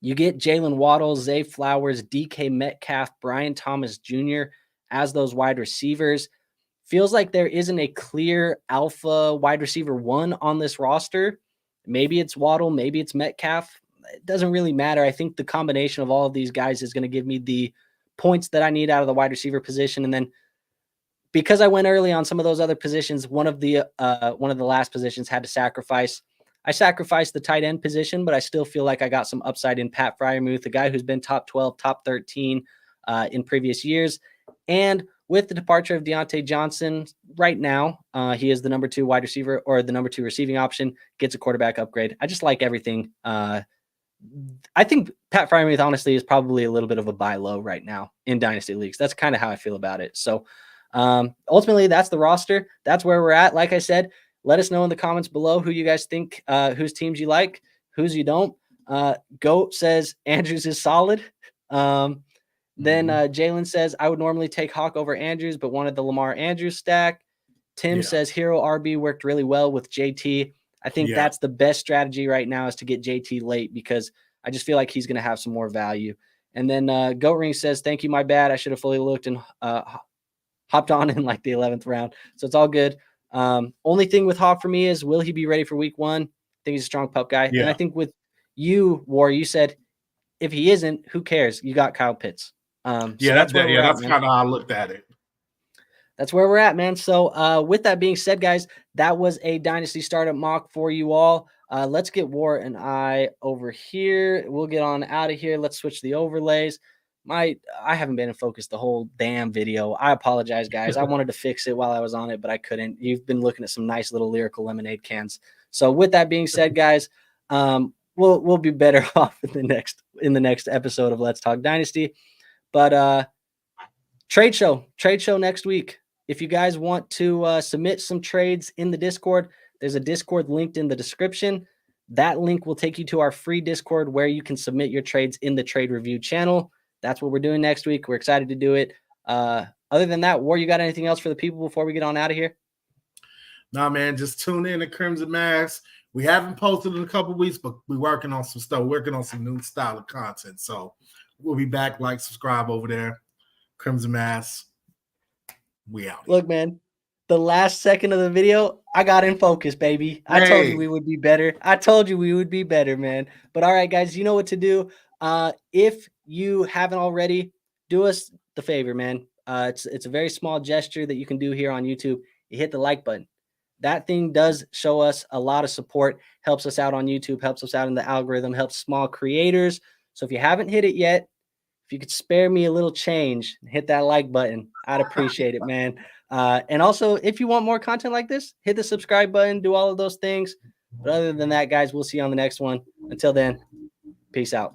you get Jalen Waddle, Zay Flowers, DK Metcalf, Brian Thomas Jr. as those wide receivers. Feels like there isn't a clear alpha wide receiver 1 on this roster. Maybe it's Waddle, maybe it's Metcalf. It doesn't really matter. I think the combination of all of these guys is going to give me the points that I need out of the wide receiver position. And then because I went early on some of those other positions, one of the last positions had to sacrifice. I sacrificed the tight end position, but I still feel like I got some upside in Pat Freiermuth, a guy who's been top 12, top 13 in previous years. And with the departure of Deontay Johnson, right now, he is the number 2 wide receiver or the number 2 receiving option, gets a quarterback upgrade. I just like everything. I think Pat Freiermuth, honestly, is probably a little bit of a buy low right now in dynasty leagues. That's kind of how I feel about it. So ultimately, that's the roster. That's where we're at. Like I said, let us know in the comments below who you guys think, whose teams you like, whose you don't. Goat says Andrews is solid. Then Jalen says, I would normally take Hawk over Andrews, but wanted the Lamar Andrews stack. Tim says Hero RB worked really well with JT. I think that's the best strategy right now is to get JT late because I just feel like he's going to have some more value. And then Goat Ring says, thank you, my bad. I should have fully looked and hopped on in like the 11th round. So it's all good. Only thing with Hawk for me is, will he be ready for week 1? I think he's a strong pup guy. And I think with you, War, you said, if he isn't, who cares? You got Kyle Pitts. That's kind of how I looked at it. That's where we're at, man. So with that being said, guys, that was a Dynasty Startup mock for you all. Let's get War and I over here. We'll get on out of here. Let's switch the overlays. I haven't been in focus the whole damn video. I apologize, guys. I wanted to fix it while I was on it, but I couldn't. You've been looking at some nice little Lyrical Lemonade cans. So with that being said, guys, we'll be better off in the next episode of Let's Talk Dynasty. But trade show next week. If you guys want to submit some trades in the Discord, there's a Discord linked in the description. That link will take you to our free Discord where you can submit your trades in the trade review channel. That's what we're doing next week. We're excited to do it. Other than that, War, you got anything else for the people before we get on out of here? Nah, man, just tune in to Crimson Mass. We haven't posted in a couple weeks, but we're working on some stuff, working on some new style of content. So we'll be back. Like, subscribe over there. Crimson Mass. We out. Look, man, the last second of the video, I got in focus, baby. I told you we would be better. Man. But all right, guys, you know what to do. If you haven't already, do us the favor, man. It's a very small gesture that you can do here on YouTube. You hit the like button. That thing does show us a lot of support, helps us out on YouTube, helps us out in the algorithm, helps small creators So if you haven't hit it yet, if you could spare me a little change, hit that like button. I'd appreciate it, man. And also, if you want more content like this, hit the subscribe button, do all of those things. But other than that, guys, we'll see you on the next one. Until then, peace out.